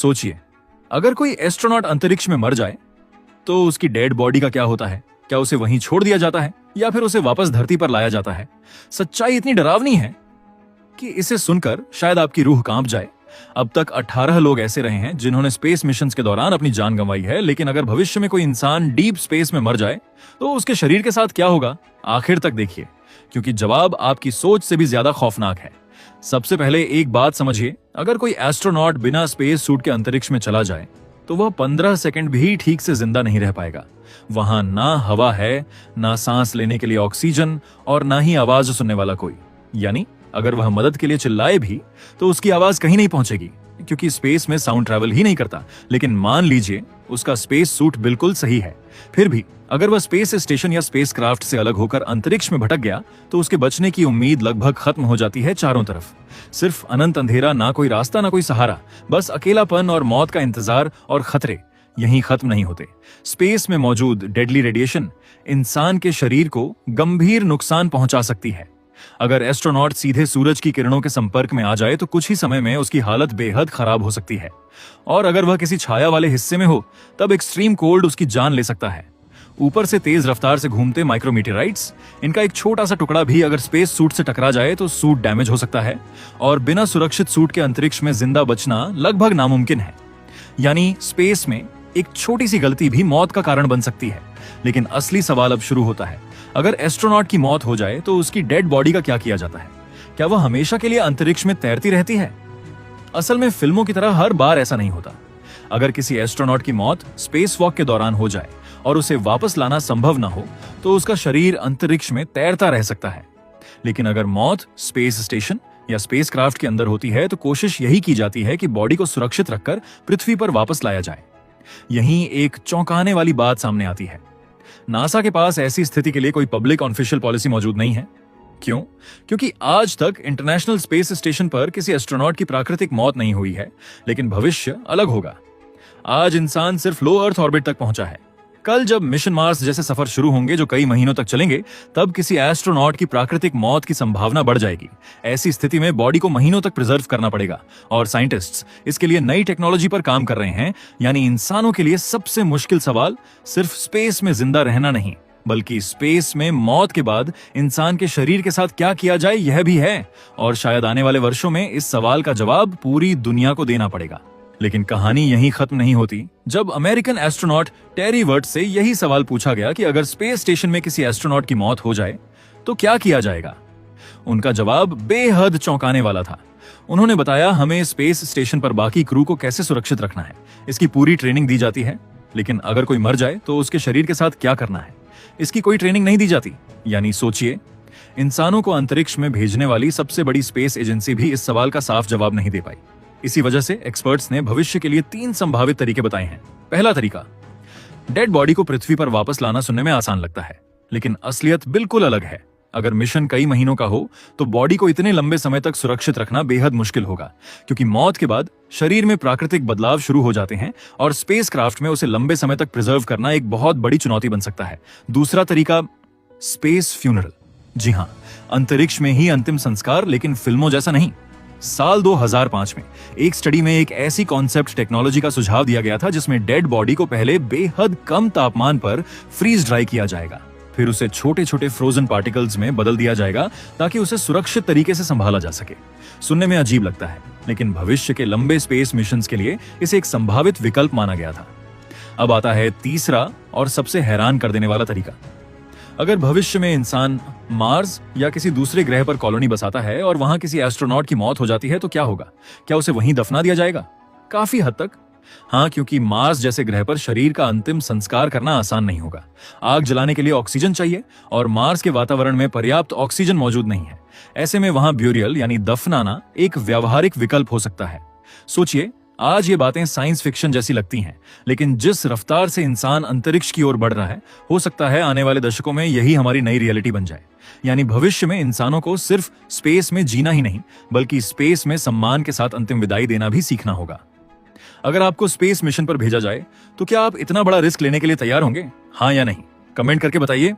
सोचिए, अगर कोई एस्ट्रोनॉट अंतरिक्ष में मर जाए तो उसकी डेड बॉडी का क्या होता है? क्या उसे वहीं छोड़ दिया जाता है या फिर उसे वापस धरती पर लाया जाता है? सच्चाई इतनी डरावनी है कि इसे सुनकर शायद आपकी रूह कांप जाए। अब तक 18 लोग ऐसे रहे हैं जिन्होंने स्पेस मिशंस के दौरान अपनी जान गंवाई है, लेकिन अगर भविष्य में कोई इंसान डीप स्पेस में मर जाए तो उसके शरीर के साथ क्या होगा? आखिर तक देखिए, क्योंकि जवाब आपकी सोच से भी ज्यादा खौफनाक है। सबसे पहले एक बात समझिए, अगर कोई एस्ट्रोनॉट बिना स्पेस सूट के अंतरिक्ष में चला जाए तो वह 15 सेकंड भी ठीक से जिंदा नहीं रह पाएगा। वहां ना हवा है, ना सांस लेने के लिए ऑक्सीजन और ना ही आवाज सुनने वाला कोई। यानी अगर वह मदद के लिए चिल्लाए भी तो उसकी आवाज कहीं नहीं पहुंचेगी, क्योंकि स्पेस में साउंड ट्रैवल ही नहीं करता। लेकिन मान लीजिए उसका स्पेस सूट बिल्कुल सही है, फिर भी अगर वह स्पेस स्टेशन या स्पेस क्राफ्ट से अलग होकर अंतरिक्ष में भटक गया तो उसके बचने की उम्मीद लगभग खत्म हो जाती है। चारों तरफ सिर्फ अनंत अंधेरा, ना कोई रास्ता ना कोई सहारा, बस अकेलापन और मौत का इंतजार। और खतरे यहीं खत्म नहीं होते। स्पेस में मौजूद डेडली रेडिएशन इंसान के शरीर को गंभीर नुकसान पहुंचा सकती है। अगर एस्ट्रोनॉट सीधे सूरज की किरणों के संपर्क में आ जाए तो कुछ ही समय में उसकी हालत बेहद खराब हो सकती है। और अगर वह किसी छाया वाले हिस्से में हो तब एक्सट्रीम कोल्ड उसकी जान ले सकता है। ऊपर से तेज रफ्तार से घूमते माइक्रोमीटेराइट्स, इनका एक छोटा सा टुकड़ा भी अगर स्पेस सूट से टकरा जाए तो सूट डैमेज हो सकता है और बिना सुरक्षित सूट के अंतरिक्ष में जिंदा बचना लगभग नामुमकिन है। यानी स्पेस में एक छोटी सी गलती भी मौत का कारण बन सकती है। लेकिन असली सवाल अब शुरू होता है, अगर एस्ट्रोनॉट की मौत हो जाए तो उसकी डेड बॉडी का क्या किया जाता है? क्या वह हमेशा के लिए अंतरिक्ष में तैरती रहती है? असल में फिल्मों की तरह हर बार ऐसा नहीं होता। अगर किसी एस्ट्रोनॉट की मौत स्पेस वॉक के दौरान हो जाए और उसे वापस लाना संभव ना हो तो उसका शरीर अंतरिक्ष में तैरता रह सकता है। लेकिन अगर मौत स्पेस स्टेशन या स्पेस क्राफ्ट के अंदर होती है तो कोशिश यही की जाती है कि बॉडी को सुरक्षित रखकर पृथ्वी पर वापस लाया जाए। यहीं एक चौंकाने वाली बात सामने आती है। नासा के पास ऐसी स्थिति के लिए कोई पब्लिक ऑफिशियल पॉलिसी मौजूद नहीं है। क्यों? क्योंकि आज तक इंटरनेशनल स्पेस स्टेशन पर किसी एस्ट्रोनॉट की प्राकृतिक मौत नहीं हुई है, लेकिन भविष्य अलग होगा। आज इंसान सिर्फ लो अर्थ ऑर्बिट तक पहुंचा है। कल जब मिशन मार्स जैसे सफर शुरू होंगे जो कई महीनों तक चलेंगे, तब किसी एस्ट्रोनॉट की प्राकृतिक मौत की संभावना बढ़ जाएगी। ऐसी स्थिति में बॉडी को महीनों तक प्रिजर्व करना पड़ेगा और साइंटिस्ट्स इसके लिए नई टेक्नोलॉजी पर काम कर रहे हैं। यानी इंसानों के लिए सबसे मुश्किल सवाल सिर्फ स्पेस में जिंदा रहना नहीं, बल्कि स्पेस में मौत के बाद इंसान के शरीर के साथ क्या किया जाए यह भी है। और शायद आने वाले वर्षों में इस सवाल का जवाब पूरी दुनिया को देना पड़ेगा। लेकिन कहानी यहीं खत्म नहीं होती। जब अमेरिकन एस्ट्रोनॉट टेरी वर्ट से यही सवाल पूछा गया कि अगर स्पेस स्टेशन में किसी एस्ट्रोनॉट की मौत हो जाए तो क्या किया जाएगा, उनका जवाब बेहद चौंकाने वाला था। उन्होंने बताया, हमें स्पेस स्टेशन पर बाकी क्रू को कैसे सुरक्षित रखना है, इसकी पूरी ट्रेनिंग दी जाती है। लेकिन अगर कोई मर जाए तो उसके शरीर के साथ क्या करना है, इसकी कोई ट्रेनिंग नहीं दी जाती। यानी सोचिए, इंसानों को अंतरिक्ष में भेजने वाली सबसे बड़ी स्पेस एजेंसी भी इस सवाल का साफ जवाब नहीं दे पाई। इसी वजह से एक्सपर्ट्स ने भविष्य के लिए 3 संभावित तरीके बताए हैं। पहला तरीका, डेड बॉडी को पृथ्वी पर वापस लाना सुनने में आसान लगता है, लेकिन असलियत बिल्कुल अलग है। अगर मिशन कई महीनों का हो तो बॉडी को इतने लंबे समय तक सुरक्षित रखना बेहद मुश्किल होगा, क्योंकि मौत के बाद शरीर में प्राकृतिक बदलाव शुरू हो जाते हैं और स्पेस क्राफ्ट में उसे लंबे समय तक प्रिजर्व करना एक बहुत बड़ी चुनौती बन सकता है। दूसरा तरीका, स्पेस फ्यूनरल। जी हाँ, अंतरिक्ष में ही अंतिम संस्कार, लेकिन फिल्मों जैसा नहीं। साल 2005 में एक स्टडी में एक ऐसी कॉन्सेप्ट टेक्नोलॉजी का सुझाव दिया गया था जिसमें डेड बॉडी को पहले बेहद कम तापमान पर फ्रीज ड्राई किया जाएगा, फिर उसे छोटे छोटे फ्रोजन पार्टिकल्स में बदल दिया जाएगा ताकि उसे सुरक्षित तरीके से संभाला जा सके। सुनने में अजीब लगता है, लेकिन भविष्य के लंबे स्पेस मिशंस के लिए इसे एक संभावित विकल्प माना गया था। अब आता है तीसरा और सबसे हैरान कर देने वाला तरीका। अगर भविष्य में इंसान मार्स या किसी दूसरे ग्रह पर कॉलोनी बसाता है और वहां किसी एस्ट्रोनॉट की मौत हो जाती है तो क्या होगा? क्या उसे वहीं दफना दिया जाएगा? काफी हद तक हाँ, क्योंकि मार्स जैसे ग्रह पर शरीर का अंतिम संस्कार करना आसान नहीं होगा। आग जलाने के लिए ऑक्सीजन चाहिए और मार्स के वातावरण में पर्याप्त ऑक्सीजन मौजूद नहीं है। ऐसे में वहां ब्यूरियल यानी दफनाना एक व्यावहारिक विकल्प हो सकता है। सोचिए, आज ये बातें साइंस फिक्शन जैसी लगती हैं, लेकिन जिस रफ्तार से इंसान अंतरिक्ष की ओर बढ़ रहा है, हो सकता है आने वाले दशकों में यही हमारी नई रियलिटी बन जाए। यानी भविष्य में इंसानों को सिर्फ स्पेस में जीना ही नहीं, बल्कि स्पेस में सम्मान के साथ अंतिम विदाई देना भी सीखना होगा। अगर आपको स्पेस मिशन पर भेजा जाए तो क्या आप इतना बड़ा रिस्क लेने के लिए तैयार होंगे? हाँ या नहीं? कमेंट करके बताइए।